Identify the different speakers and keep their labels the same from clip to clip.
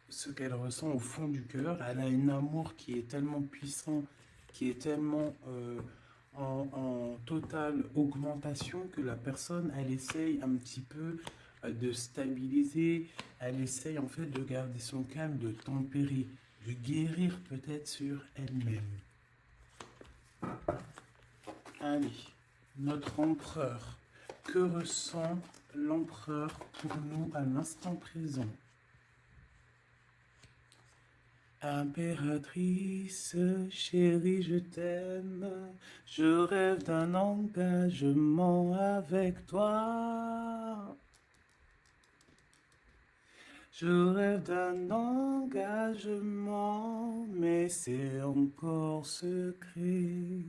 Speaker 1: ce qu'elle ressent au fond du cœur. Elle a un amour qui est tellement puissant, qui est tellement en totale augmentation que la personne, elle essaye un petit peu de stabiliser, elle essaye en fait de garder son calme, de tempérer, de guérir peut-être sur elle-même. Allez, notre empereur. Que ressent l'empereur pour nous à l'instant présent? Impératrice, chérie, je t'aime. Je rêve d'un engagement avec toi. Je rêve d'un engagement, mais c'est encore secret.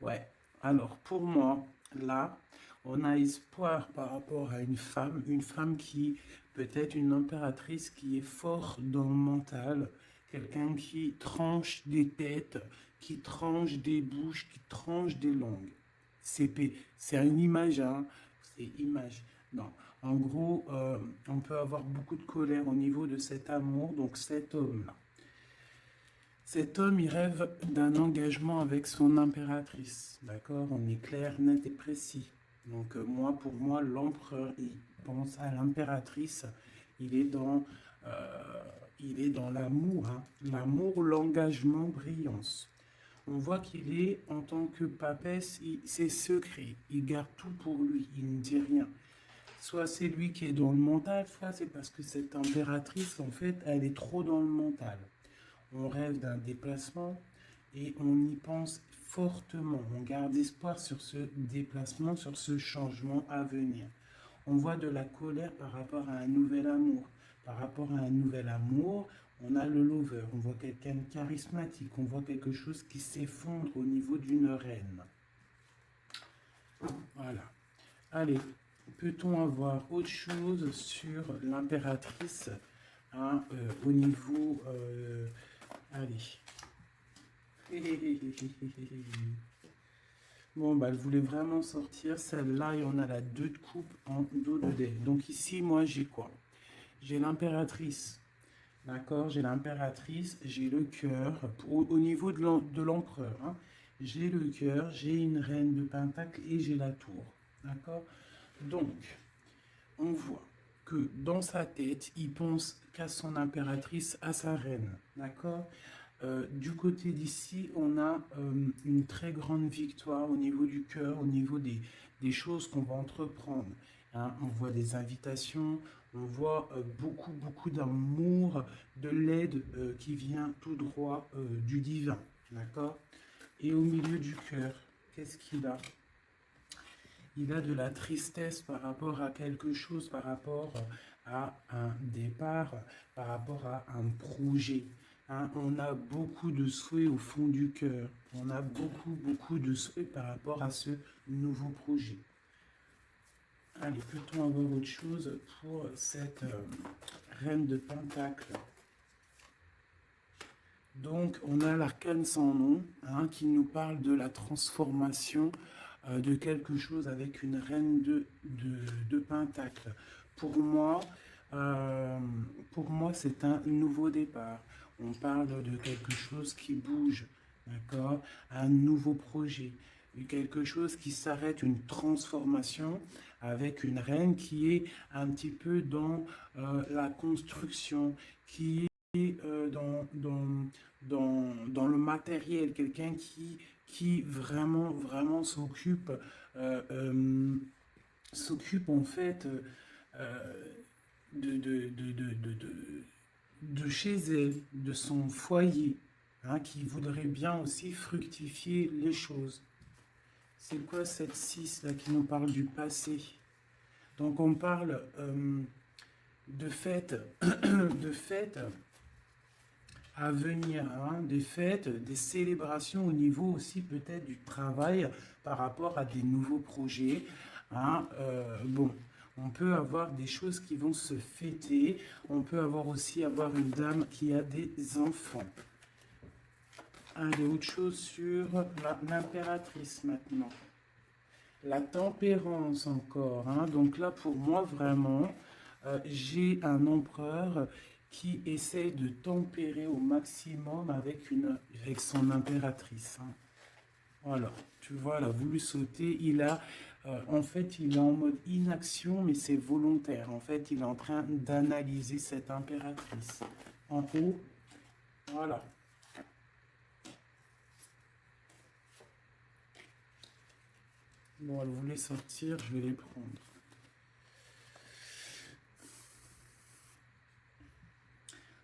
Speaker 1: Ouais, alors pour moi, là, on a espoir par rapport à une femme qui peut être une impératrice qui est forte dans le mental, quelqu'un qui tranche des têtes, qui tranche des bouches, qui tranche des langues. C'est une image, hein, c'est image. Non, en gros, on peut avoir beaucoup de colère au niveau de cet amour, donc cet homme-là. Cet homme, il rêve d'un engagement avec son impératrice. D'accord? On est clair, net et précis. Donc, pour moi, l'empereur, il pense à l'impératrice. Il est dans, euh, il est dans l'amour, hein. L'amour, l'engagement, brillance. On voit qu'il est, en tant que papesse, c'est secret. Il garde tout pour lui. Il ne dit rien. Soit c'est lui qui est dans le mental, soit c'est parce que cette impératrice, en fait, elle est trop dans le mental. On rêve d'un déplacement et on y pense fortement. On garde espoir sur ce déplacement, sur ce changement à venir. On voit de la colère par rapport à un nouvel amour. Par rapport à un nouvel amour, on a le lover, on voit quelqu'un de charismatique, on voit quelque chose qui s'effondre au niveau d'une reine. Voilà. Allez, peut-on avoir autre chose sur l'impératrice, hein, au niveau... allez. Bon, bah, elle voulait vraiment sortir. Celle-là, et on a la 2 de coupe en dos de dé. Donc ici, moi, j'ai quoi? J'ai l'impératrice. D'accord? J'ai l'impératrice, j'ai le cœur. Au niveau de l'empereur, hein. J'ai le cœur, j'ai une reine de pentacle et j'ai la tour. D'accord? Donc, on voit que dans sa tête, il pense qu'à son impératrice, à sa reine. D'accord? Du côté d'ici, on a une très grande victoire au niveau du cœur, au niveau des choses qu'on va entreprendre. Hein. On voit des invitations, on voit beaucoup d'amour, de l'aide qui vient tout droit du divin. D'accord? Et au milieu du cœur, qu'est-ce qu'il a? Il a de la tristesse par rapport à quelque chose, par rapport à un départ, par rapport à un projet. Hein. On a beaucoup de souhaits au fond du cœur. On a beaucoup de souhaits par rapport à ce nouveau projet. Allez, peut-on avoir autre chose pour cette reine de Pentacle? Donc, on a l'arcane sans nom, hein, qui nous parle de la transformation de quelque chose avec une reine de Pentacle. Pour moi, euh, pour moi, c'est un nouveau départ. On parle de quelque chose qui bouge, d'accord? Un nouveau projet, quelque chose qui s'arrête, une transformation avec une reine qui est un petit peu dans la construction, qui est dans le matériel, quelqu'un qui vraiment euh, euh, s'occupe en fait euh, de chez elle, de son foyer, hein, qui voudrait bien aussi fructifier les choses. C'est quoi cette 6 là qui nous parle du passé? Donc on parle de fêtes, de fêtes à venir, hein, des fêtes, des célébrations au niveau aussi peut-être du travail par rapport à des nouveaux projets. Hein. Bon, on peut avoir des choses qui vont se fêter, on peut avoir une dame qui a des enfants. Allez, autre chose sur l'impératrice maintenant. La tempérance encore. Hein. Donc là, pour moi, vraiment, j'ai un empereur qui essaie de tempérer au maximum avec son impératrice. Hein. Voilà, tu vois, elle a voulu sauter. En fait, il est en mode inaction, mais c'est volontaire. En fait, il est en train d'analyser cette impératrice. En haut, voilà. Bon, elle voulait sortir, je vais les prendre.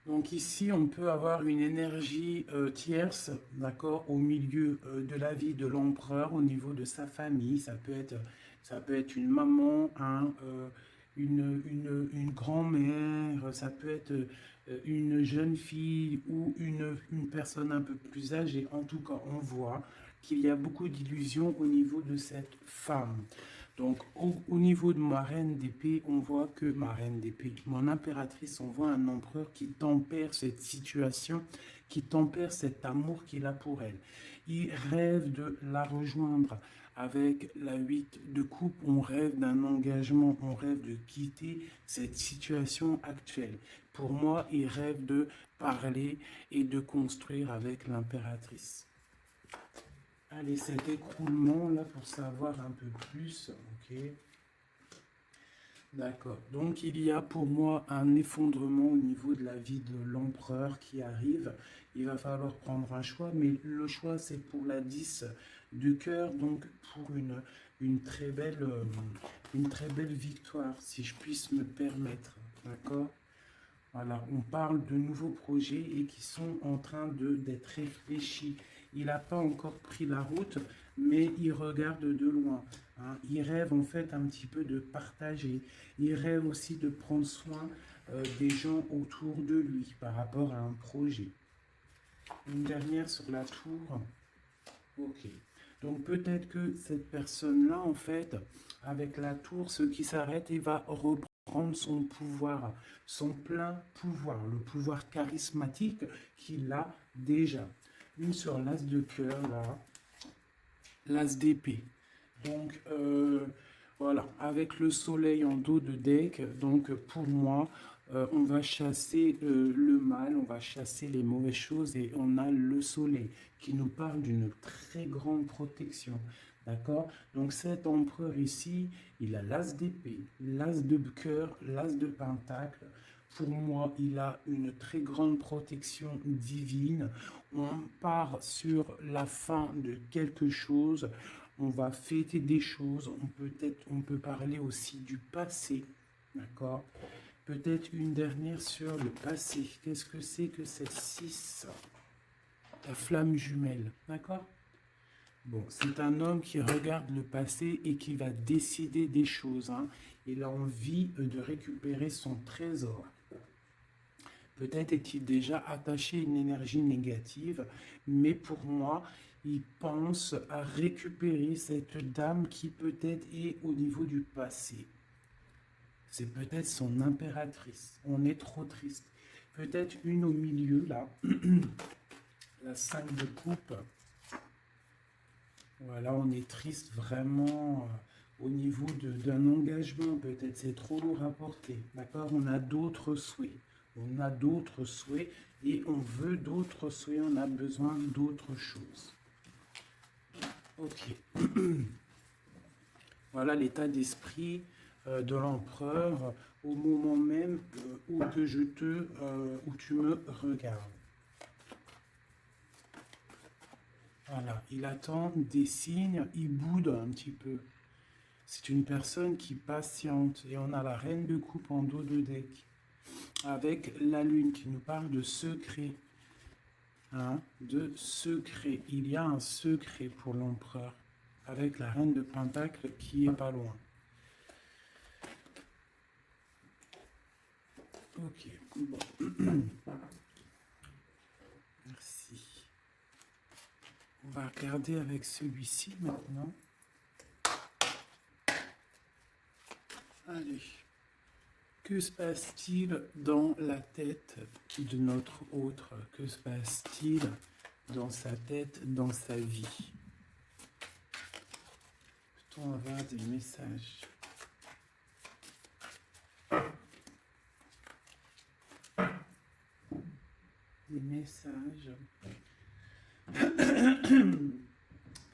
Speaker 1: Donc ici, on peut avoir une énergie tierce, d'accord, au milieu de la vie de l'empereur, au niveau de sa famille. Ça peut être une maman, hein, une grand-mère, ça peut être une jeune fille ou une personne un peu plus âgée. En tout cas, on voit qu'il y a beaucoup d'illusions au niveau de cette femme. Donc, au niveau de ma reine d'épée, on voit que ma reine d'épée, mon impératrice, on voit un empereur qui tempère cette situation, qui tempère cet amour qu'il a pour elle. Il rêve de la rejoindre avec la 8 de coupe, on rêve d'un engagement, on rêve de quitter cette situation actuelle. Pour moi, il rêve de parler et de construire avec l'impératrice. Allez, cet écroulement là pour savoir un peu plus, ok. D'accord. Donc il y a pour moi un effondrement au niveau de la vie de l'empereur qui arrive. Il va falloir prendre un choix, mais le choix c'est pour la 10 de cœur, donc pour une une très belle victoire, si je puisse me permettre. D'accord? Voilà, on parle de nouveaux projets et qui sont en train d'être réfléchis. Il n'a pas encore pris la route, mais il regarde de loin. Hein. Il rêve en fait un petit peu de partager. Il rêve aussi de prendre soin des gens autour de lui par rapport à un projet. Une dernière sur la tour. Ok. Donc peut-être que cette personne-là, en fait, avec la tour, ce qui s'arrête, il va reprendre son pouvoir, son plein pouvoir, le pouvoir charismatique qu'il a déjà. Une sur l'as de cœur, là, l'as d'épée. Donc, voilà, avec le soleil en dos de deck, donc pour moi, on va chasser le mal, on va chasser les mauvaises choses et on a le soleil qui nous parle d'une très grande protection. D'accord? Donc cet empereur ici, il a l'as d'épée, l'as de cœur, l'as de pentacle. Pour moi, il a une très grande protection divine. On part sur la fin de quelque chose. On va fêter des choses. On peut parler aussi du passé. D'accord? Peut-être une dernière sur le passé. Qu'est-ce que c'est que cette 6? La flamme jumelle. D'accord? Bon, c'est un homme qui regarde le passé et qui va décider des choses. Hein. Il a envie de récupérer son trésor. Peut-être est-il déjà attaché à une énergie négative, mais pour moi, il pense à récupérer cette dame qui peut-être est au niveau du passé. C'est peut-être son impératrice. On est trop triste. Peut-être une au milieu, là. La 5 de coupe. Voilà, on est triste vraiment au niveau d'un engagement. Peut-être c'est trop lourd à porter. D'accord? On a d'autres souhaits. On a d'autres souhaits et on veut d'autres souhaits. On a besoin d'autres choses. Ok. Voilà l'état d'esprit de l'empereur au moment même où tu me regardes. Voilà, il attend des signes, il boude un petit peu. C'est une personne qui patiente et on a la reine de coupe en dos de deck avec la lune qui nous parle de secret. Hein, de secret. Il y a un secret pour l'empereur avec la reine de pentacle qui est pas loin. Ok, bon. Merci. On va regarder avec celui-ci maintenant. Allez. Que se passe-t-il dans la tête de notre autre? Que se passe-t-il dans sa tête, dans sa vie? Peut-on avoir des messages? des messages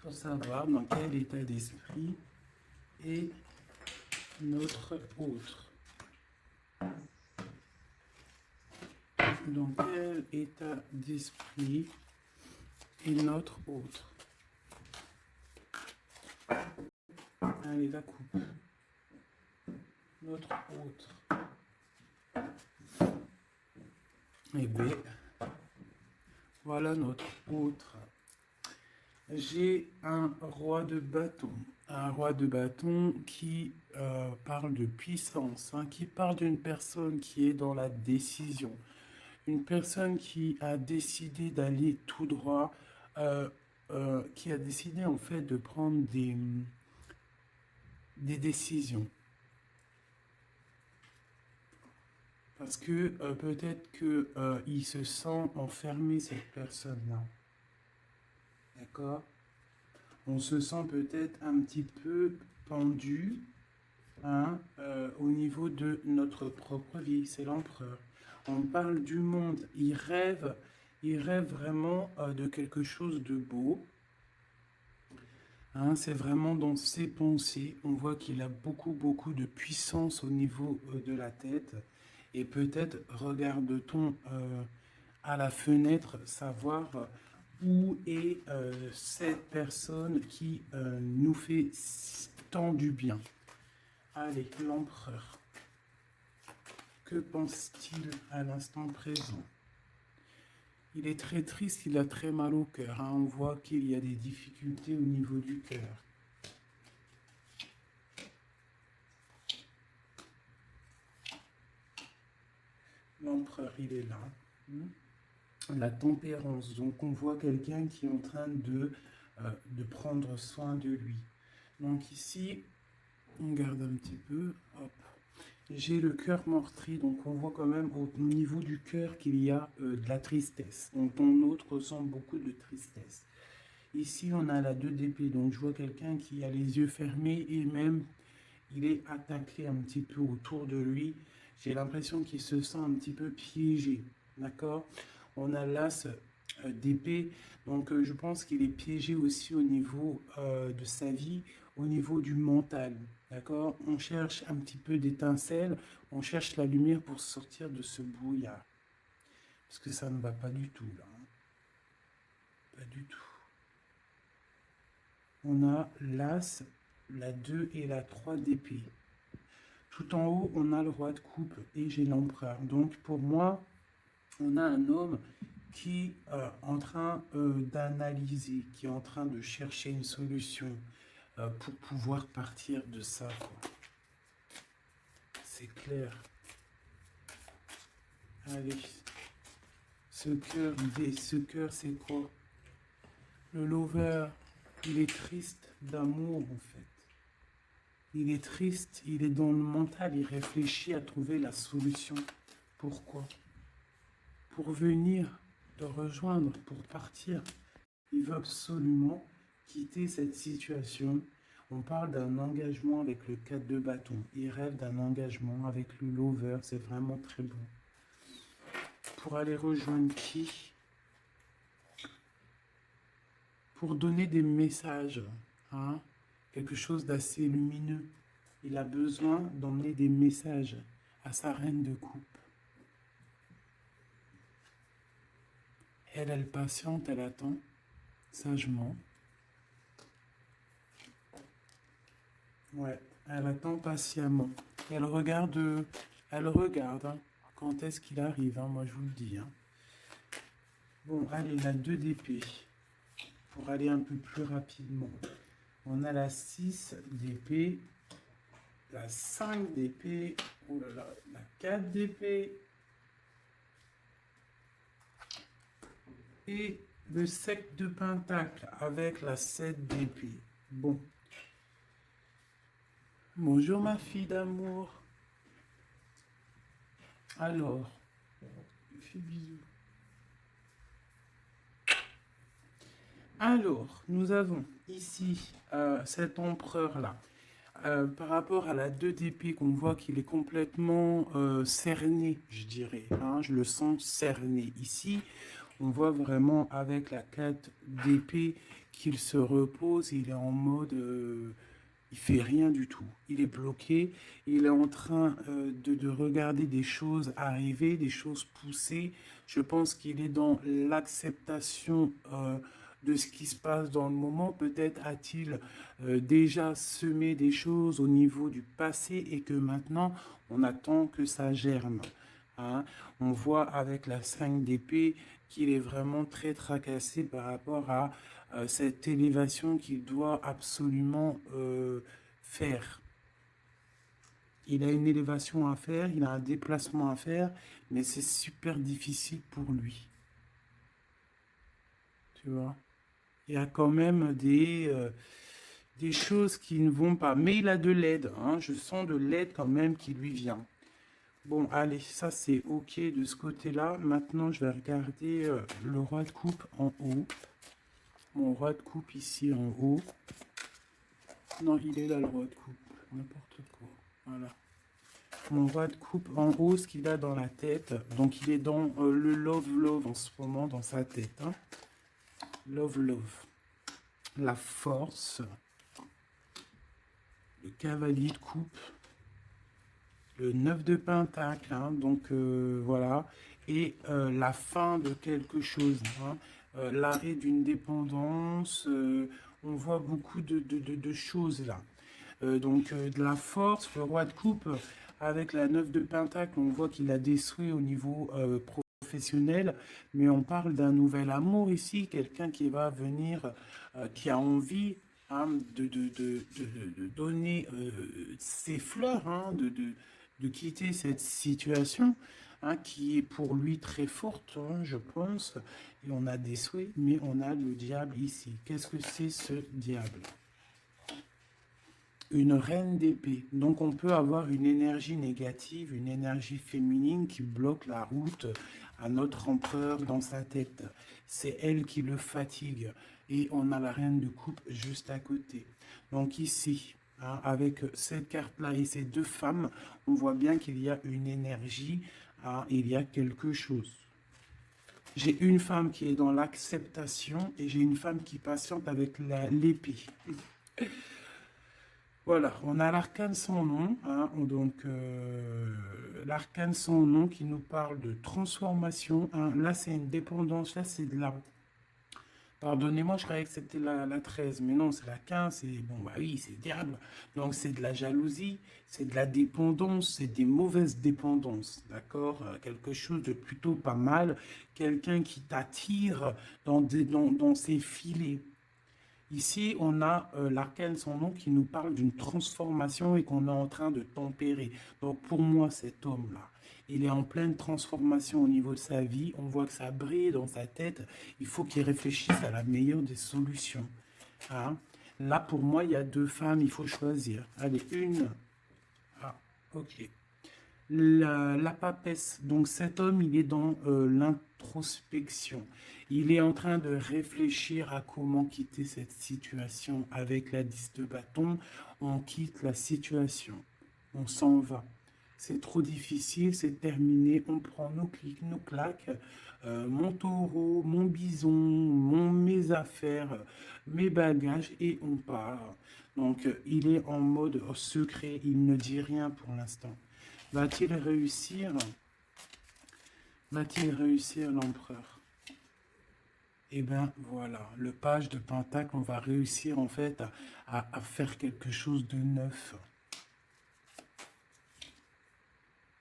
Speaker 1: pour savoir dans quel état d'esprit est notre autre. Dans quel état d'esprit est notre autre? Allez, la coupe. Notre autre. Eh bien, voilà notre autre. J'ai un roi de bâton. Un roi de bâton qui parle de puissance, hein, qui parle d'une personne qui est dans la décision. Une personne qui a décidé d'aller tout droit, qui a décidé en fait de prendre des décisions. Parce que peut-être qu'il se sent enfermé, cette personne-là. D'accord? On se sent peut-être un petit peu pendu, hein, au niveau de notre propre vie. C'est l'empereur. On parle du monde. Il rêve vraiment de quelque chose de beau. Hein, c'est vraiment dans ses pensées. On voit qu'il a beaucoup de puissance au niveau de la tête. Et peut-être regarde-t-on à la fenêtre savoir où est cette personne qui nous fait tant du bien. Allez, l'empereur. Que pense-t-il à l'instant présent? Il est très triste, il a très mal au cœur. Hein. On voit qu'il y a des difficultés au niveau du cœur. L'empereur, il est là. La tempérance. Donc, on voit quelqu'un qui est en train de prendre soin de lui. Donc, ici, on garde un petit peu. Hop. J'ai le cœur meurtri, donc on voit quand même au niveau du cœur qu'il y a de la tristesse. Donc ton autre ressent beaucoup de tristesse. Ici, on a la 2 d'épée, donc je vois quelqu'un qui a les yeux fermés et même il est attaqué un petit peu autour de lui. J'ai l'impression qu'il se sent un petit peu piégé, d'accord? On a l'as d'épée, donc je pense qu'il est piégé aussi au niveau de sa vie, au niveau du mental, d'accord? On cherche un petit peu d'étincelle, on cherche la lumière pour sortir de ce brouillard. Parce que ça ne va pas du tout, là. Hein. Pas du tout. On a l'as, la 2 et la 3 d'épée. Tout en haut, on a le roi de coupe et j'ai l'empereur. Donc pour moi, on a un homme qui est en train d'analyser, qui est en train de chercher une solution pour pouvoir partir de ça. C'est clair. Allez. Ce cœur, c'est quoi? Le lover, il est triste d'amour en fait. Il est triste, il est dans le mental, il réfléchit à trouver la solution. Pourquoi? Pour venir te rejoindre, pour partir. Il veut absolument quitter cette situation. On parle d'un engagement avec le 4 de bâton. Il rêve d'un engagement avec le lover. C'est vraiment très bon. Pour aller rejoindre qui? Pour donner des messages. Hein? Quelque chose d'assez lumineux. Il a besoin d'emmener des messages à sa reine de coupe. Elle patiente, elle attend sagement. Ouais, elle attend patiemment. Elle regarde hein, quand est-ce qu'il arrive, hein, moi je vous le dis. Hein. Bon, allez, la 2 d'épée, pour aller un peu plus rapidement. On a la 6 d'épée, la 5 d'épée, oh là là, la 4 d'épée, et le 7 de pentacle avec la 7 d'épée. Bon. Bonjour ma fille d'amour. Alors, fais bisous. Alors, nous avons ici cet empereur-là. par rapport à la 2 d'épée, qu'on voit qu'il est complètement cerné, je dirais. Hein, je le sens cerné. Ici, on voit vraiment avec la 4 d'épée qu'il se repose, il est en mode... il fait rien du tout. Il est bloqué. Il est en train de regarder des choses arriver, des choses pousser. Je pense qu'il est dans l'acceptation de ce qui se passe dans le moment. Peut-être a-t-il déjà semé des choses au niveau du passé et que maintenant on attend que ça germe. Hein. On voit avec la 5 d'épée qu'il est vraiment très tracassé par rapport à cette élévation qu'il doit absolument faire. Il a une élévation à faire, il a un déplacement à faire, mais c'est super difficile pour lui. Tu vois? Il y a quand même des choses qui ne vont pas. Mais il a de l'aide. Hein. Je sens de l'aide quand même qui lui vient. Bon, allez, ça c'est ok de ce côté-là. Maintenant, je vais regarder le roi de coupe en haut. Mon roi de coupe ici en haut. Non, il est là le roi de coupe. N'importe quoi. Voilà. Mon roi de coupe en haut, ce qu'il a dans la tête. Donc, il est dans le love en ce moment, dans sa tête. Hein. Love. La force. Le cavalier de coupe. Le 9 de pentacle. Hein. Donc, voilà. Et la fin de quelque chose. Hein. L'arrêt d'une dépendance. On voit beaucoup de choses là. Donc, de la force. Le roi de coupe. Avec la 9 de pentacle, on voit qu'il a des souhaits au niveau professionnel, mais on parle d'un nouvel amour ici, quelqu'un qui va venir, qui a envie hein, de donner ses fleurs, hein, de quitter cette situation hein, qui est pour lui très forte, hein, je pense. Et on a des souhaits, mais on a le diable ici. Qu'est-ce que c'est ce diable ? Une reine d'épée. Donc on peut avoir une énergie négative, une énergie féminine qui bloque la route à notre empereur dans sa tête. C'est elle qui le fatigue. Et on a la reine de coupe juste à côté. Donc ici, hein, avec cette carte-là et ces deux femmes, on voit bien qu'il y a une énergie, hein, il y a quelque chose. J'ai une femme qui est dans l'acceptation et j'ai une femme qui patiente avec l'épée. Voilà, on a l'arcane sans nom, hein, donc l'arcane sans nom qui nous parle de transformation. Hein, là, c'est une dépendance, là, c'est de la... Pardonnez-moi, je croyais que c'était la 13, mais non, c'est la 15, c'est... Bon, bah oui, c'est le diable. Donc, c'est de la jalousie, c'est de la dépendance, c'est des mauvaises dépendances, d'accord? Quelque chose de plutôt pas mal, quelqu'un qui t'attire dans ses filets. Ici, on a l'arcane sans nom qui nous parle d'une transformation et qu'on est en train de tempérer. Donc pour moi, cet homme-là, il est en pleine transformation au niveau de sa vie. On voit que ça brille dans sa tête. Il faut qu'il réfléchisse à la meilleure des solutions. Hein. Là, pour moi, il y a deux femmes, il faut choisir. Allez, une. Ah, ok. La papesse, donc cet homme, il est dans l'introspection. Il est en train de réfléchir à comment quitter cette situation. Avec la 10 de bâton, on quitte la situation. On s'en va. C'est trop difficile, c'est terminé. On prend nos clics, nos claques, mon taureau, mon bison, mes affaires, mes bagages et on part. Donc, il est en mode secret. Il ne dit rien pour l'instant. Va-t-il réussir? Va-t-il réussir l'empereur? Eh bien, voilà, le page de Pentacle, on va réussir en fait à faire quelque chose de neuf.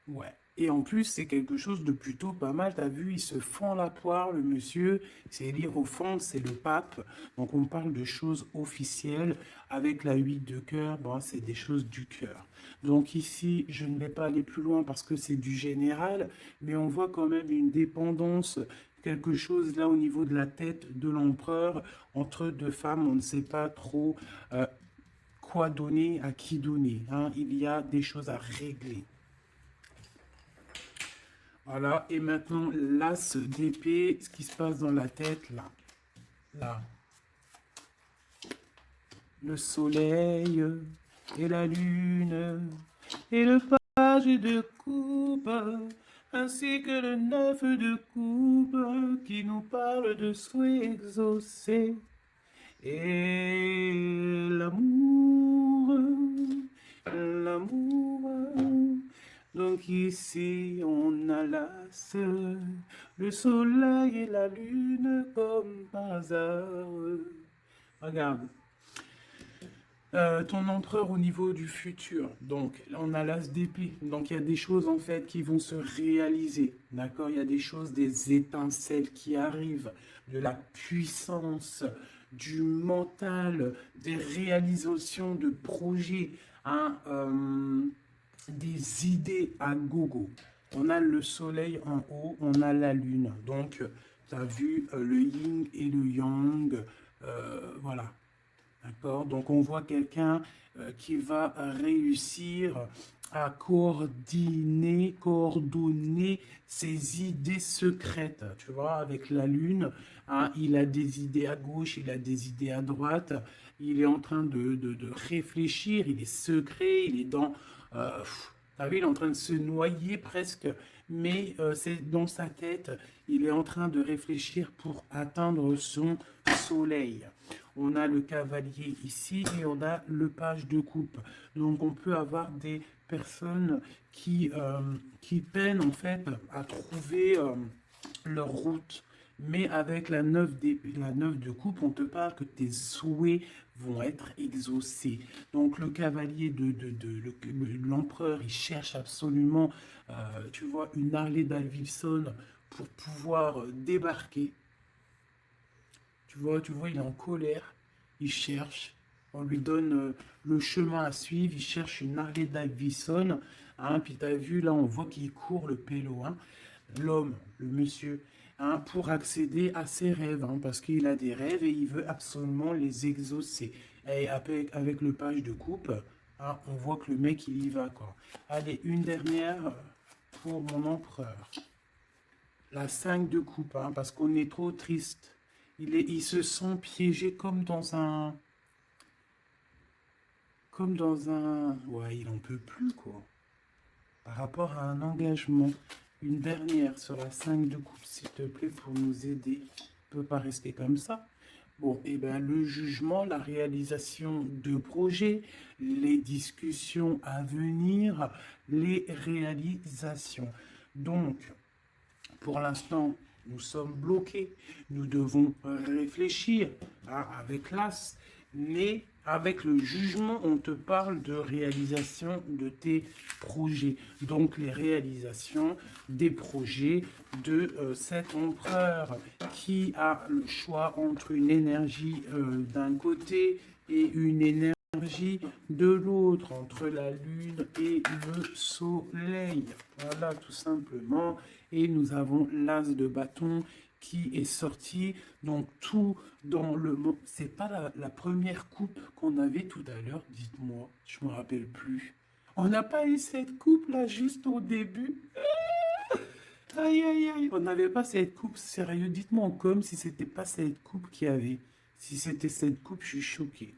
Speaker 1: Ouais. Et en plus, c'est quelque chose de plutôt pas mal. T'as vu, il se fend la poire, le monsieur. C'est lire au fond, c'est le pape. Donc, on parle de choses officielles. Avec la 8 de cœur, bon, c'est des choses du cœur. Donc, ici, je ne vais pas aller plus loin parce que c'est du général. Mais on voit quand même une dépendance, quelque chose là au niveau de la tête de l'empereur. Entre deux femmes, on ne sait pas trop quoi donner, à qui donner. Hein. Il y a des choses à régler. Voilà, et maintenant l'as d'épée, ce qui se passe dans la tête, là. Là. Le soleil, et la lune, et le page de coupe, ainsi que le neuf de coupe, qui nous parle de souhaits exaucés, et l'amour, l'amour. Donc ici on a le soleil et la lune comme par hasard. Regarde, ton empereur au niveau du futur. Donc, on a l'as d'épée. Donc, il y a des choses en fait qui vont se réaliser. D'accord? Il y a des choses, des étincelles qui arrivent, de la puissance, du mental, des réalisations de projets, hein, des idées à gogo. On a le soleil en haut, on a la lune. Donc, tu as vu le yin et le yang. Voilà. D'accord? Donc on voit quelqu'un qui va réussir à coordonner ses idées secrètes. Tu vois, avec la Lune, hein, il a des idées à gauche, il a des idées à droite. Il est en train de réfléchir, il est secret, il est dans... t'as vu, il est en train de se noyer presque, mais c'est dans sa tête, il est en train de réfléchir pour atteindre son soleil. On a le cavalier ici et on a le page de coupe. Donc on peut avoir des personnes qui peinent en fait à trouver leur route. Mais avec la neuf de coupe, on te parle que tes souhaits vont être exaucés. Donc le cavalier l'empereur, il cherche absolument, tu vois, une Harley Davidson pour pouvoir débarquer. Tu vois, il est en colère, il cherche, on lui donne le chemin à suivre, il cherche une Harley Davidson, hein, puis tu as vu, là, on voit qu'il court le pélo, hein, l'homme, le monsieur, hein, pour accéder à ses rêves, hein, parce qu'il a des rêves et il veut absolument les exaucer. Et avec le page de coupe, hein, on voit que le mec, il y va, quoi. Allez, une dernière pour mon empereur. La 5 de coupe, hein, parce qu'on est trop triste. Il se sent piégé comme dans un... Ouais, il en peut plus, quoi. Par rapport à un engagement. Une dernière sur la 5 de coupe, s'il te plaît, pour nous aider. On ne peut pas rester comme ça. Bon, et bien, le jugement, la réalisation de projets, les discussions à venir, les réalisations. Donc, pour l'instant, nous sommes bloqués. Nous devons réfléchir, hein, avec l'as, mais avec le jugement, on te parle de réalisation de tes projets. Donc les réalisations des projets de cet empereur qui a le choix entre une énergie d'un côté et une énergie de l'autre, entre la lune et le soleil. Voilà, tout simplement. Et nous avons l'as de bâton qui est sorti. Donc tout dans le monde. C'est pas la première coupe qu'on avait tout à l'heure, dites-moi. Je me rappelle plus. On n'a pas eu cette coupe là juste au début. Aïe aïe aïe. On n'avait pas cette coupe, sérieux. Dites-moi comme si c'était pas cette coupe qu'il y avait. Si c'était cette coupe, je suis choqué.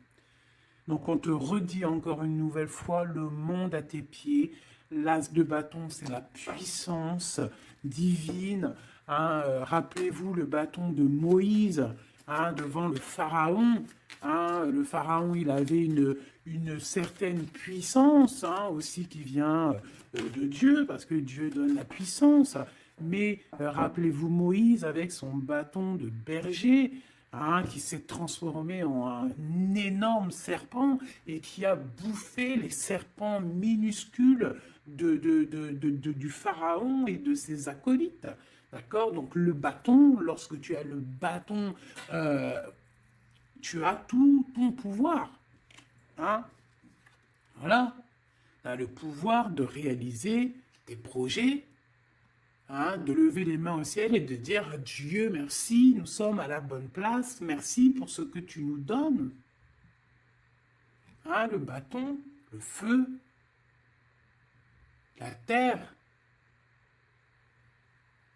Speaker 1: Donc on te redit encore une nouvelle fois, le monde à tes pieds. L'as de bâton, c'est la puissance divine. Hein, rappelez-vous le bâton de Moïse, hein, devant le pharaon. Hein, le pharaon, il avait une certaine puissance, hein, aussi qui vient de Dieu, parce que Dieu donne la puissance. Mais rappelez-vous Moïse avec son bâton de berger, hein, qui s'est transformé en un énorme serpent et qui a bouffé les serpents minuscules du pharaon et de ses acolytes. D'accord? Donc le bâton, lorsque tu as le bâton, tu as tout ton pouvoir. Hein? Voilà. Tu as le pouvoir de réaliser tes projets, hein, de lever les mains au ciel et de dire Dieu, merci, nous sommes à la bonne place, merci pour ce que tu nous donnes. Hein, le bâton, le feu, la terre.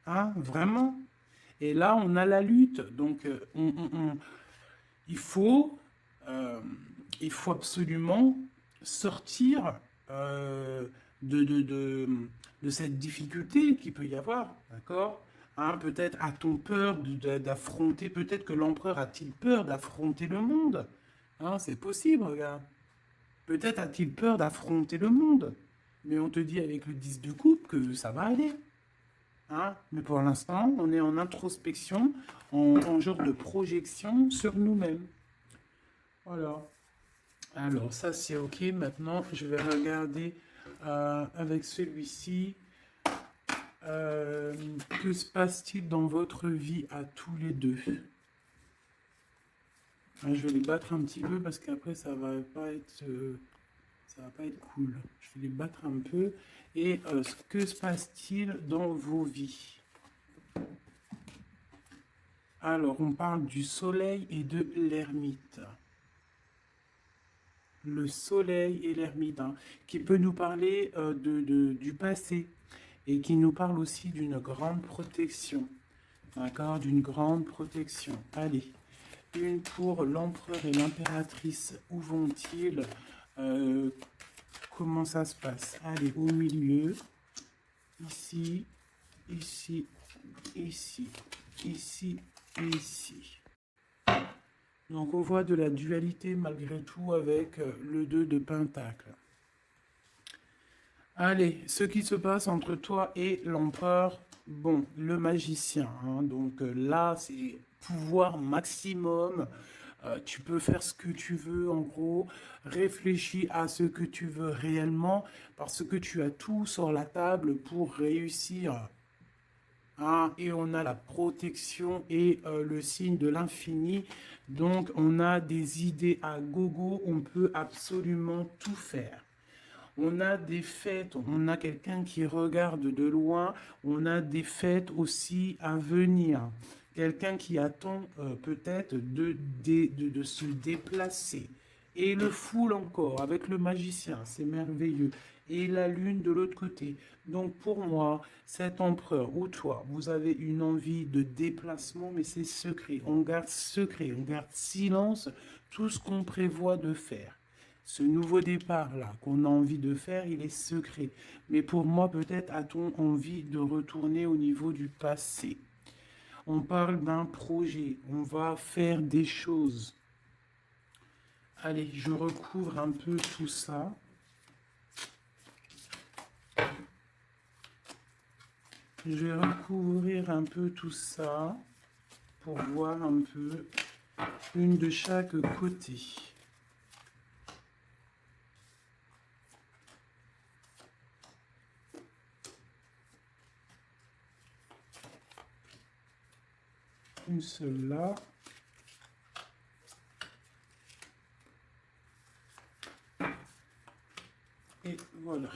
Speaker 1: Hein, vraiment. Et là, on a la lutte. Donc, il faut absolument sortir de, de, de, de cette difficulté qu'il peut y avoir, d'accord? Hein, peut-être a-t-on peur d'affronter, peut-être que l'empereur a-t-il peur d'affronter le monde? Hein, c'est possible, regarde. Peut-être a-t-il peur d'affronter le monde. Mais on te dit avec le 10 de coupe que ça va aller. Hein? Mais pour l'instant, on est en introspection, en genre de projection sur nous-mêmes. Voilà. Alors, ça c'est ok. Maintenant, je vais regarder avec celui-ci. Que se passe-t-il dans votre vie à tous les deux? Je vais les battre un petit peu parce qu'après ça va pas être cool. Je vais les battre un peu. Et que se passe-t-il dans vos vies? Alors, on parle du soleil et de l'ermite. Le soleil et l'ermite, hein, qui peut nous parler du passé et qui nous parle aussi d'une grande protection. D'accord? D'une grande protection. Allez, une pour l'empereur et l'impératrice. Où vont-ils? Comment ça se passe? Allez, au milieu. Ici, ici, ici, ici et ici. Donc on voit de la dualité malgré tout avec le 2 de Pentacle. Allez, ce qui se passe entre toi et l'empereur, bon, le magicien, hein, donc là c'est pouvoir maximum, tu peux faire ce que tu veux en gros, réfléchis à ce que tu veux réellement, parce que tu as tout sur la table pour réussir. Hein, et on a la protection et le signe de l'infini. Donc, on a des idées à gogo, on peut absolument tout faire. On a des fêtes, on a quelqu'un qui regarde de loin, on a des fêtes aussi à venir. Quelqu'un qui attend peut-être de se déplacer. Et le foule encore avec le magicien, c'est merveilleux. Et la lune de l'autre côté. Donc pour moi, cet empereur ou toi, vous avez une envie de déplacement, mais c'est secret. On garde secret, on garde silence tout ce qu'on prévoit de faire. Ce nouveau départ-là qu'on a envie de faire, il est secret. Mais pour moi, peut-être a-t-on envie de retourner au niveau du passé. On parle d'un projet, on va faire des choses. Allez, je recouvre un peu tout ça. Je vais recouvrir un peu tout ça pour voir un peu une de chaque côté. Une seule là. Et voilà.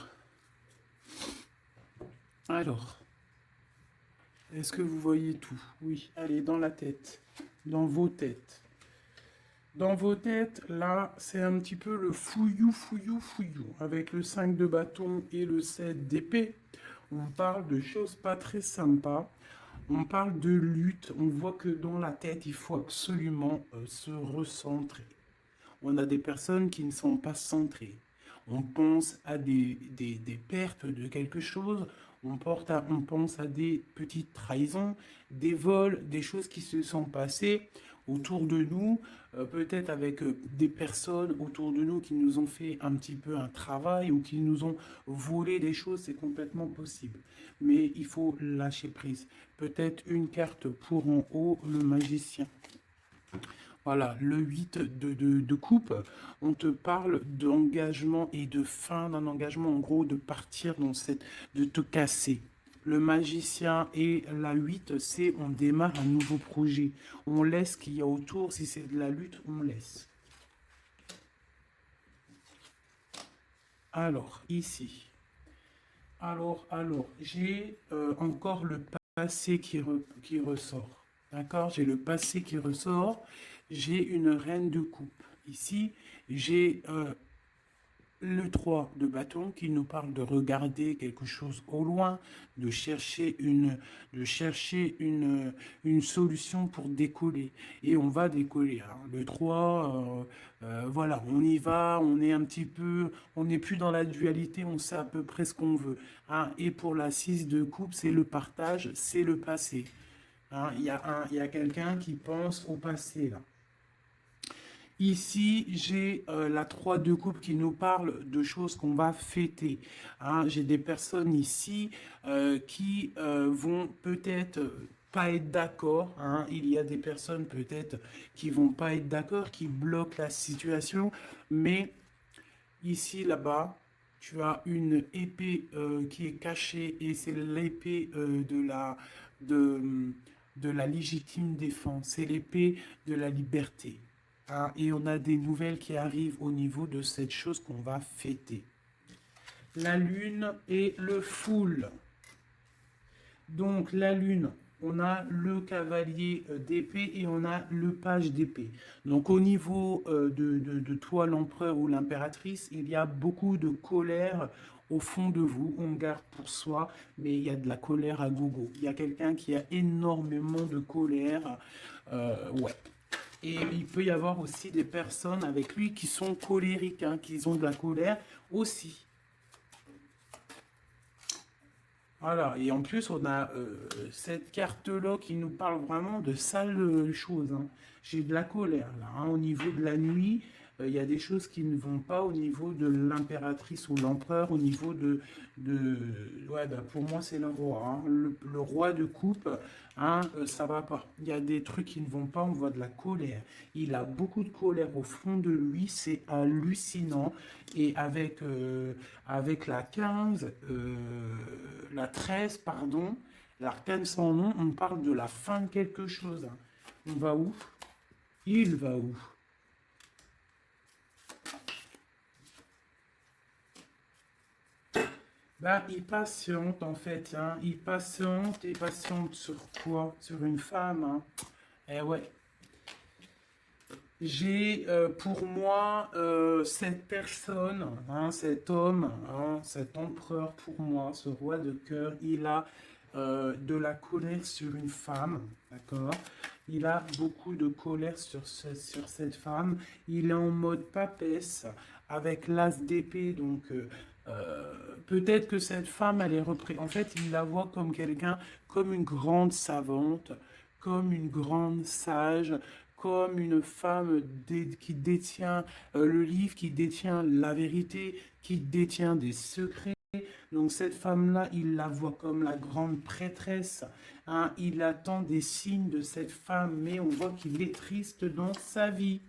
Speaker 1: Alors, est-ce que vous voyez tout? Oui, allez, dans la tête, dans vos têtes. Dans vos têtes, là, c'est un petit peu le fouillou, fouillou, fouillou. Avec le 5 de bâton et le 7 d'épée, on parle de choses pas très sympas. On parle de lutte. On voit que dans la tête, il faut absolument se recentrer. On a des personnes qui ne sont pas centrées. On pense à des pertes de quelque chose, on pense à des petites trahisons, des vols, des choses qui se sont passées autour de nous, peut-être avec des personnes autour de nous qui nous ont fait un petit peu un travail ou qui nous ont volé des choses, c'est complètement possible. Mais il faut lâcher prise. Peut-être une carte pour en haut, le magicien. Voilà, le 8 de coupe, on te parle d'engagement et de fin d'un engagement, en gros, de partir dans cette, de te casser. Le magicien et la 8, c'est on démarre un nouveau projet. On laisse ce qu'il y a autour, si c'est de la lutte, on laisse. Alors, ici. Alors, j'ai encore le passé qui ressort. D'accord? J'ai le passé qui ressort. J'ai une reine de coupe. Ici, j'ai Le 3 de bâton qui nous parle de regarder quelque chose au loin, de chercher une solution pour décoller. Et on va décoller, hein. Le 3, voilà, on y va, on est un petit peu, on n'est plus dans la dualité, on sait à peu près ce qu'on veut, hein. Et pour la 6 de coupe, c'est le partage, c'est le passé, hein. Il y a quelqu'un qui pense au passé, là. Ici, j'ai la 3 de coupe qui nous parle de choses qu'on va fêter, hein. J'ai des personnes ici qui vont peut-être pas être d'accord, hein. Il y a des personnes peut-être qui vont pas être d'accord, qui bloquent la situation. Mais ici, là-bas, tu as une épée qui est cachée et c'est l'épée de, de la légitime défense. C'est l'épée de la liberté. Ah, et on a des nouvelles qui arrivent au niveau de cette chose qu'on va fêter. La lune et le foule. Donc la lune, on a le cavalier d'épée et on a le page d'épée. Donc au niveau de toi, l'empereur ou l'impératrice, il y a beaucoup de colère au fond de vous. On garde pour soi, mais il y a de la colère à gogo. Il y a quelqu'un qui a énormément de colère. Ouais. Et il peut y avoir aussi des personnes avec lui qui sont colériques, hein, qui ont de la colère aussi. Voilà, et en plus, on a cette carte-là qui nous parle vraiment de sales choses, hein. J'ai de la colère, là, hein. Au niveau de la nuit, il y a des choses qui ne vont pas au niveau de l'impératrice ou l'empereur, au niveau de... Ouais, bah, pour moi, c'est le roi, hein. Le roi de coupe, hein, ça va pas. Il y a des trucs qui ne vont pas, on voit de la colère. Il a beaucoup de colère au fond de lui, c'est hallucinant. Et avec la 15, la 13, pardon, l'arcane sans nom, on parle de la fin de quelque chose, hein. On va où? Il va où? Bah, il patiente en fait, hein. Il patiente et patiente sur quoi? Sur une femme, hein. Eh ouais. J'ai pour moi cette personne, hein, cet homme, hein, cet empereur pour moi, ce roi de cœur, il a de la colère sur une femme, d'accord? Il a beaucoup de colère sur cette femme. Il est en mode papesse avec l'as d'épée, donc peut-être que cette femme, elle est en fait, il la voit comme quelqu'un, comme une grande savante, comme une grande sage, comme une femme qui détient le livre, qui détient la vérité, qui détient des secrets. Donc cette femme-là, il la voit comme la grande prêtresse, hein. Il attend des signes de cette femme, mais on voit qu'il est triste dans sa vie.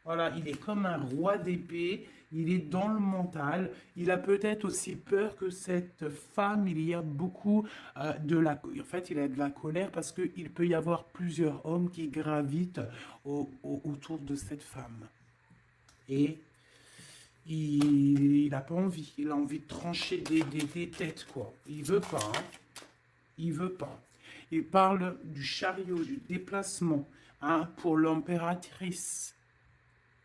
Speaker 1: Voilà, il est comme un roi d'épée, il est dans le mental, il a peut-être aussi peur que cette femme, il y a beaucoup En fait, il a de la colère parce qu'il peut y avoir plusieurs hommes qui gravitent autour de cette femme. Et il n'a pas envie, il a envie de trancher des têtes, quoi. Il veut pas, hein. Il veut pas. Il parle du chariot, du déplacement, hein, pour l'impératrice.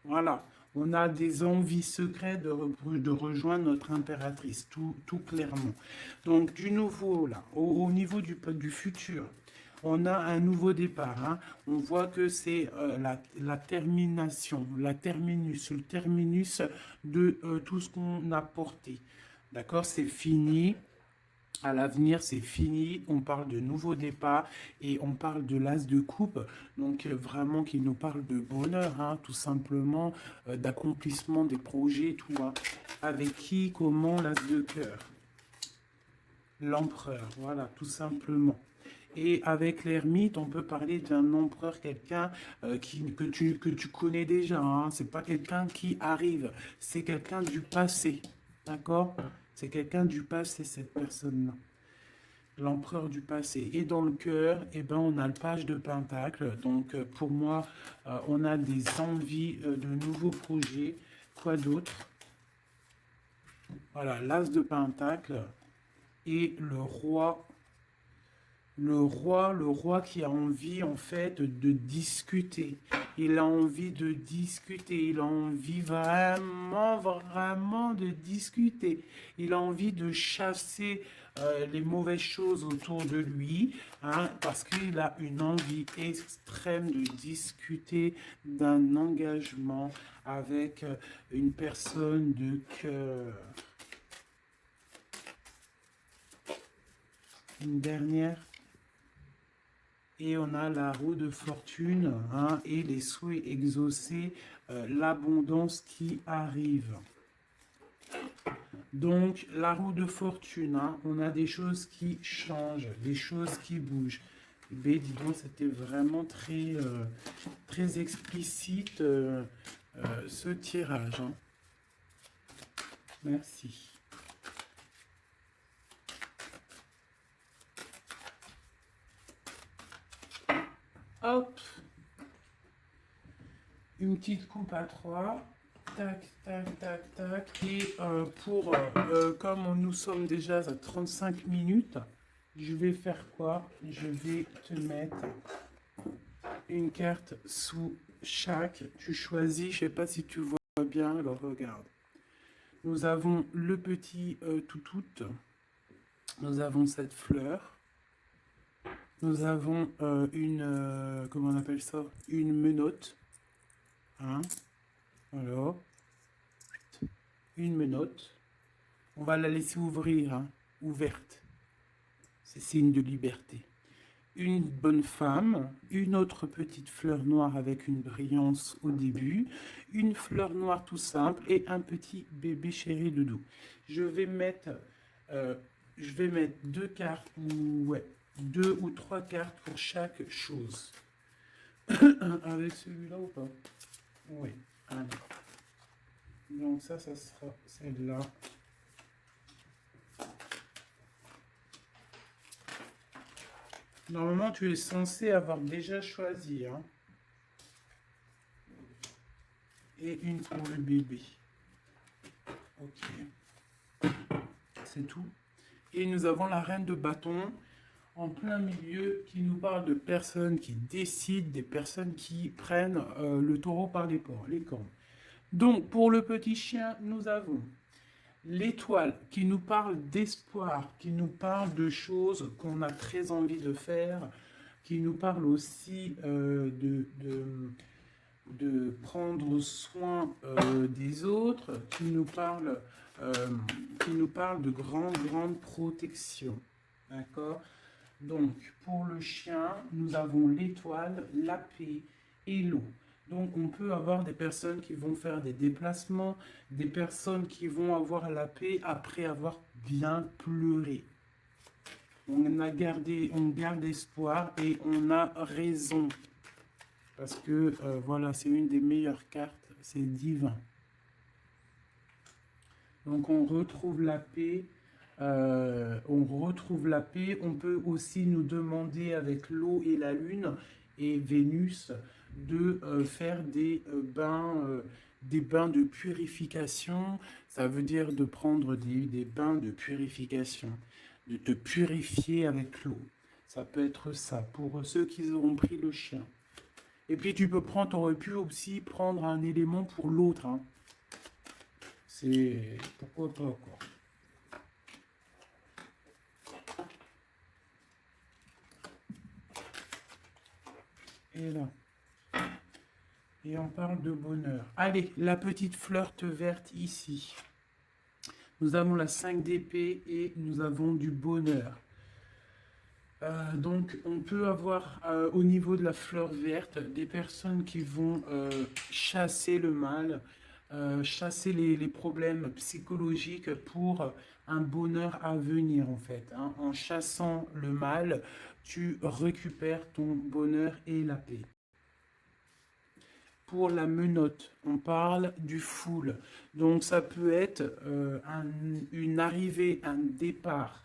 Speaker 1: Voilà, on a des envies secrètes de rejoindre notre impératrice, tout clairement. Donc, du nouveau, là, au niveau du futur, on a un nouveau départ, hein. On voit que c'est la termination, le terminus de tout ce qu'on a porté. D'accord, c'est fini. À l'avenir, c'est fini. On parle de nouveau départ et on parle de l'as de coupe. Donc, vraiment, qui nous parle de bonheur, hein, tout simplement, d'accomplissement des projets, tout, hein. Avec qui, comment, l'as de cœur? L'empereur, voilà, tout simplement. Et avec l'ermite, on peut parler d'un empereur, quelqu'un que tu connais déjà, hein. C'est pas quelqu'un qui arrive, c'est quelqu'un du passé. D'accord? C'est quelqu'un du passé, cette personne-là. L'empereur du passé. Et dans le cœur, eh ben, on a le page de Pentacle. Donc, pour moi, on a des envies de nouveaux projets. Quoi d'autre? Voilà, l'as de Pentacle et le roi Le roi qui a envie en fait de discuter. Il a envie de discuter. Il a envie vraiment, vraiment de discuter. Il a envie de chasser les mauvaises choses autour de lui, hein, parce qu'il a une envie extrême de discuter d'un engagement avec une personne de cœur. Une dernière. Et on a la roue de fortune, hein, et les souhaits exaucés, l'abondance qui arrive. Donc, la roue de fortune, hein, on a des choses qui changent, des choses qui bougent. Eh bien, dis donc, c'était vraiment très, très explicite ce tirage, hein. Merci. Hop. Une petite coupe à 3. Tac, tac, tac, tac. Et comme nous sommes déjà à 35 minutes, je vais faire quoi? Je vais te mettre une carte sous chaque. Tu choisis, je sais pas si tu vois bien, alors regarde. Nous avons le petit toutout. Nous avons cette fleur. Nous avons comment on appelle ça? Une menotte. Hein? Alors, une menotte. On va la laisser ouvrir, hein, ouverte. C'est signe de liberté. Une bonne femme, une autre petite fleur noire avec une brillance au début, une fleur noire tout simple et un petit bébé chéri doudou. Je vais mettre deux cartes, ou ouais, 2 ou 3 cartes pour chaque chose. Avec celui-là ou pas? Oui. Allez. Donc ça sera celle-là. Normalement, tu es censé avoir déjà choisi, hein. Et une pour le bébé. Ok. C'est tout. Et nous avons la reine de bâton en plein milieu qui nous parle de personnes qui décident, des personnes qui prennent le taureau par les cornes. Donc, pour le petit chien, nous avons l'étoile qui nous parle d'espoir, qui nous parle de choses qu'on a très envie de faire, qui nous parle aussi de prendre soin des autres, qui nous parle de grande protection. D'accord? Donc, pour le chien, nous avons l'étoile, la paix et l'eau. Donc, on peut avoir des personnes qui vont faire des déplacements, des personnes qui vont avoir la paix après avoir bien pleuré. On garde espoir et on a raison. Parce que, voilà, c'est une des meilleures cartes, c'est divin. Donc, on retrouve la paix. On peut aussi nous demander avec l'eau et la lune et Vénus de faire des bains de purification. Ça veut dire de prendre des bains de purification, de te purifier avec l'eau. Ça peut être ça pour ceux qui auront pris le chien. Et puis tu aurais pu aussi prendre un élément pour l'autre, hein. C'est pourquoi pas, quoi. Et là. Et on parle de bonheur. Allez, la petite fleur verte ici. Nous avons la 5 d'épée et nous avons du bonheur. Donc, on peut avoir au niveau de la fleur verte des personnes qui vont chasser le mal, chasser les problèmes psychologiques pour un bonheur à venir, en fait, hein. En chassant le mal, tu récupères ton bonheur et la paix. Pour la menotte, on parle du full. Donc ça peut être une arrivée, un départ,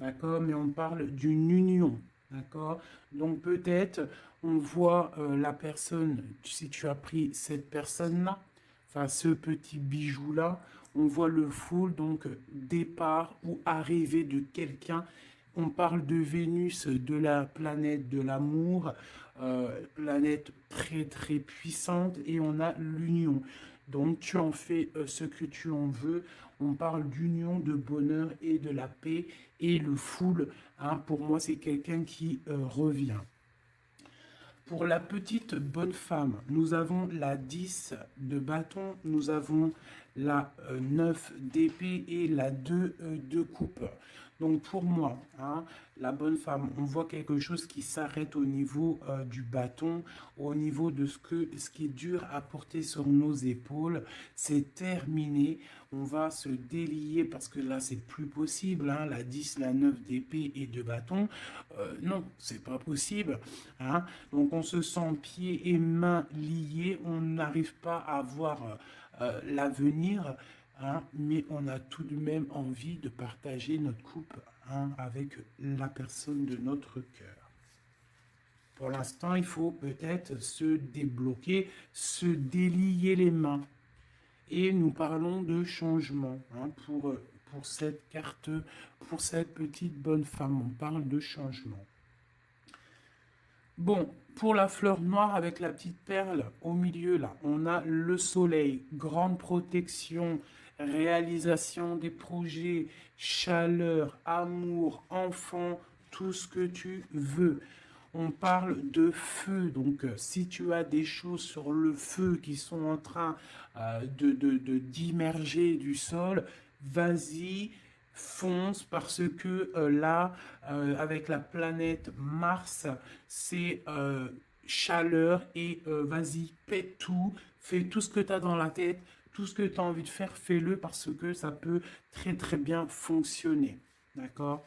Speaker 1: d'accord? Mais on parle d'une union, d'accord? Donc peut-être on voit la personne, si tu as pris cette personne-là, enfin ce petit bijou-là, on voit le full, donc départ ou arrivée de quelqu'un On parle de Vénus, de la planète de l'amour, planète très très puissante, et on a l'union. Donc tu en fais ce que tu en veux. On parle d'union, de bonheur et de la paix. Et le fool, hein, pour moi, c'est quelqu'un qui revient. Pour la petite bonne femme, nous avons la 10 de bâton, nous avons la 9 d'épée et la 2 de coupe. Donc pour moi, hein, la bonne femme, on voit quelque chose qui s'arrête au niveau du bâton, au niveau de ce qui est dur à porter sur nos épaules. C'est terminé, on va se délier parce que là c'est plus possible, hein, la 10, la 9 d'épée et de bâton. Non, c'est pas possible, hein. Donc on se sent pieds et mains liés, on n'arrive pas à voir l'avenir, hein, mais on a tout de même envie de partager notre couple, hein, avec la personne de notre cœur. Pour l'instant, il faut peut-être se débloquer, se délier les mains. Et nous parlons de changement, hein, pour cette carte, pour cette petite bonne femme. On parle de changement. Bon, pour la fleur noire avec la petite perle au milieu, là, on a le soleil, grande protection, réalisation des projets, chaleur, amour, enfant, tout ce que tu veux. On parle de feu, donc si tu as des choses sur le feu qui sont en train d'immerger du sol, vas-y, fonce, parce que là, avec la planète Mars, c'est chaleur, et vas-y, pète tout, fais tout ce que tu as dans la tête, tout ce que tu as envie de faire, fais-le, parce que ça peut très très bien fonctionner. D'accord?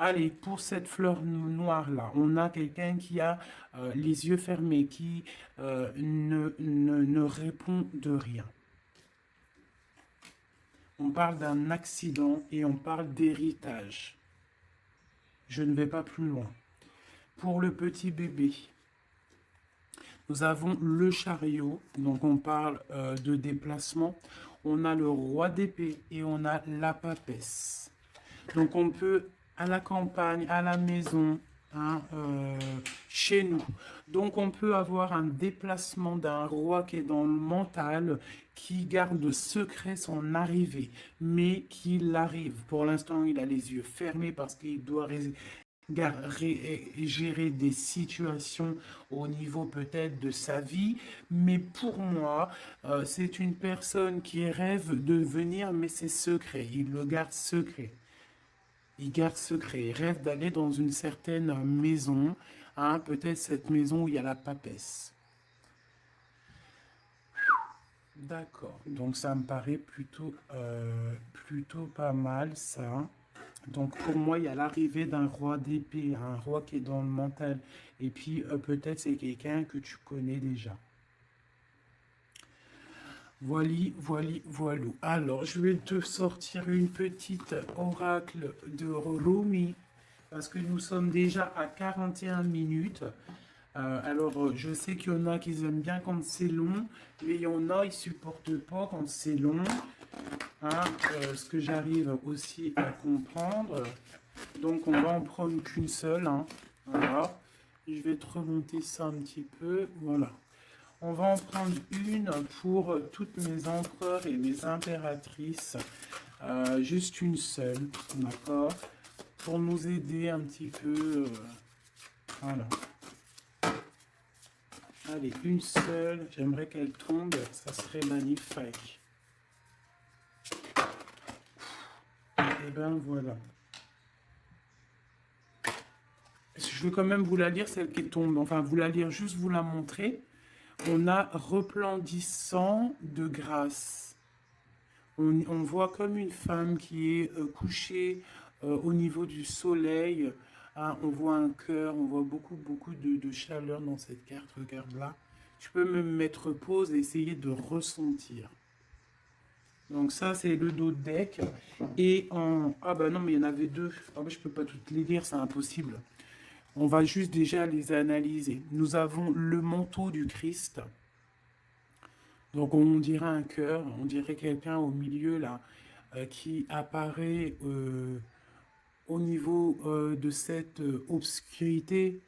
Speaker 1: Allez, pour cette fleur noire là, on a quelqu'un qui a les yeux fermés, qui ne répond de rien. On parle d'un accident et on parle d'héritage. Je ne vais pas plus loin. Pour le petit bébé, nous avons le chariot, donc on parle de déplacement. On a le roi d'épée et on a la papesse. Donc on peut à la campagne, à la maison, hein, chez nous. Donc on peut avoir un déplacement d'un roi qui est dans le mental, qui garde secret son arrivée, mais qu'il arrive. Pour l'instant, il a les yeux fermés parce qu'il doit gérer des situations au niveau peut-être de sa vie, mais pour moi, c'est une personne qui rêve de venir, mais c'est secret, il le garde secret. Il garde secret, il rêve d'aller dans une certaine maison, hein, peut-être cette maison où il y a la papesse. D'accord, donc ça me paraît plutôt pas mal ça. Donc pour moi, il y a l'arrivée d'un roi d'épée, un roi qui est dans le mental. Et puis peut-être c'est quelqu'un que tu connais déjà. Voilou. Alors, je vais te sortir une petite oracle de Rumi, parce que nous sommes déjà à 41 minutes. Alors, je sais qu'il y en a qui aiment bien quand c'est long, mais il y en a, ils supportent pas quand c'est long. Hein, ce que j'arrive aussi à comprendre. Donc, on va en prendre qu'une seule. Hein. Voilà. Je vais te remonter ça un petit peu. Voilà. On va en prendre une pour toutes mes empereurs et mes impératrices. Juste une seule, d'accord? Pour nous aider un petit peu. Voilà. Allez, une seule. J'aimerais qu'elle tombe. Ça serait magnifique. Et ben voilà. Je veux quand même vous la lire, celle qui tombe. Enfin, vous la lire, juste vous la montrer. On a resplendissant de grâce. On voit comme une femme qui est couchée au niveau du soleil. Hein, on voit un cœur, on voit beaucoup de chaleur dans cette carte. Regarde là. Tu peux me mettre pause et essayer de ressentir. Donc ça, c'est le dos de deck. Et en... Ah bah non, mais il y en avait deux. Ah bah, je peux pas toutes les lire, c'est impossible. On va juste déjà les analyser. Nous avons le manteau du Christ. Donc on dirait un cœur, on dirait quelqu'un au milieu là, qui apparaît au niveau de cette obscurité,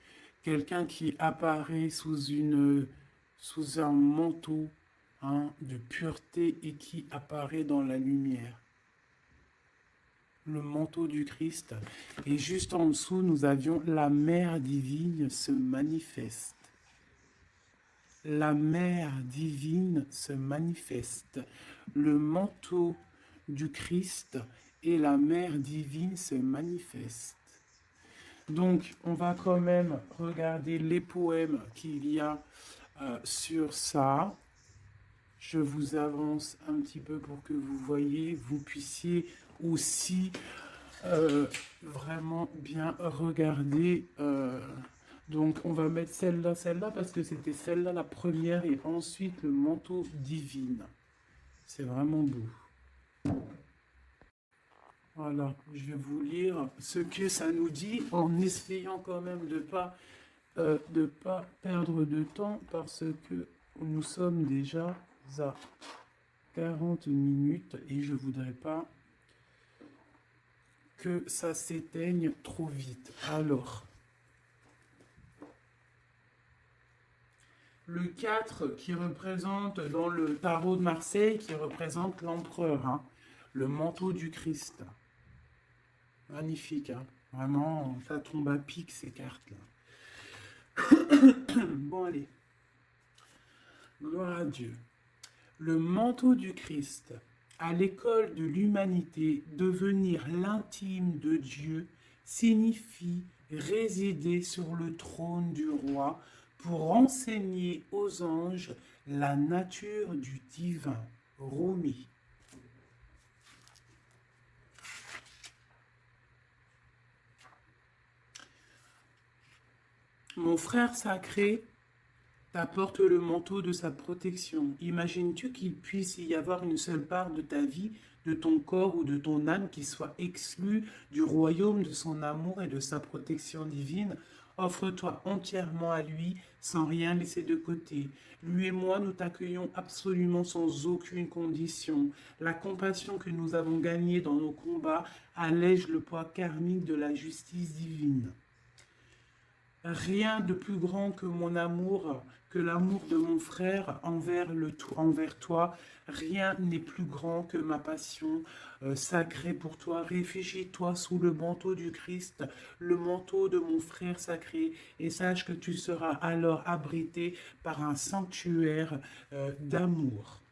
Speaker 1: quelqu'un qui apparaît sous un manteau de pureté et qui apparaît dans la lumière. Le manteau du Christ. Et juste en dessous, nous avions la mère divine se manifeste. La mère divine se manifeste. Le manteau du Christ et la mère divine se manifestent. Donc, on va quand même regarder les poèmes qu'il y a sur ça. Je vous avance un petit peu pour que vous voyez, vous puissiez aussi vraiment bien regarder. Donc, on va mettre celle-là, parce que c'était celle-là la première, et ensuite le manteau divin. C'est vraiment beau. Voilà, je vais vous lire ce que ça nous dit, en essayant quand même de pas perdre de temps, parce que nous sommes déjà à 40 minutes et je voudrais pas que ça s'éteigne trop vite. Alors, le 4 qui représente dans le tarot de Marseille, qui représente l'empereur, le manteau du Christ. Magnifique, vraiment, ça tombe à pic ces cartes-là. Bon, allez. Gloire à Dieu. Le manteau du Christ, à l'école de l'humanité, devenir l'intime de Dieu, signifie résider sur le trône du roi pour enseigner aux anges la nature du divin. Rumi. Mon frère sacré t'apporte le manteau de sa protection. Imagines-tu qu'il puisse y avoir une seule part de ta vie, de ton corps ou de ton âme qui soit exclue du royaume de son amour et de sa protection divine? Offre-toi entièrement à lui, sans rien laisser de côté. Lui et moi, nous t'accueillons absolument sans aucune condition. La compassion que nous avons gagnée dans nos combats allège le poids karmique de la justice divine. Rien de plus grand que mon amour, que l'amour de mon frère envers toi. Rien n'est plus grand que ma passion sacrée pour toi. Réfugie-toi sous le manteau du Christ, le manteau de mon frère sacré, et sache que tu seras alors abrité par un sanctuaire d'amour.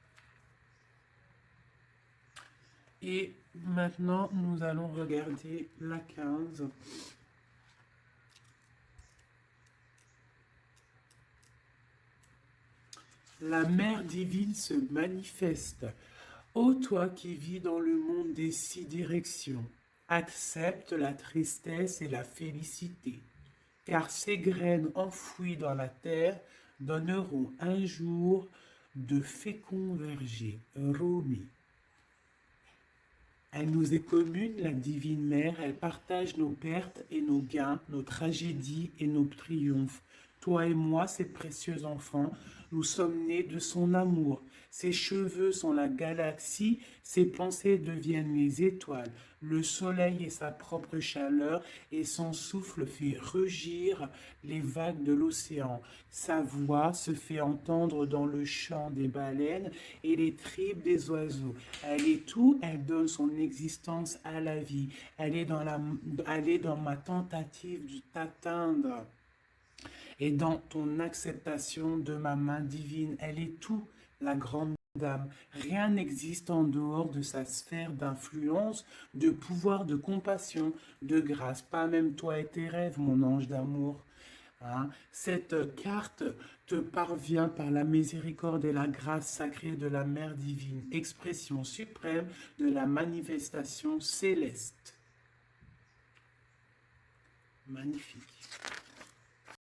Speaker 1: Et maintenant, nous allons regarder la 15. La mère divine se manifeste. Ô toi qui vis dans le monde des 6 directions, accepte la tristesse et la félicité, car ces graines enfouies dans la terre donneront un jour de féconds vergers. Rumi. Elle nous est commune, la divine mère, elle partage nos pertes et nos gains, nos tragédies et nos triomphes. Toi et moi, ces précieux enfants, nous sommes nés de son amour. Ses cheveux sont la galaxie, ses pensées deviennent les étoiles. Le soleil est sa propre chaleur et son souffle fait rugir les vagues de l'océan. Sa voix se fait entendre dans le chant des baleines et les tripes des oiseaux. Elle est tout, elle donne son existence à la vie. Elle est dans ma tentative de t'atteindre et dans ton acceptation de ma main divine. Elle est tout, la grande dame. Rien n'existe en dehors de sa sphère d'influence, de pouvoir, de compassion, de grâce. Pas même toi et tes rêves, mon ange d'amour. Cette carte te parvient par la miséricorde et la grâce sacrée de la Mère divine, expression suprême de la manifestation céleste. Magnifique.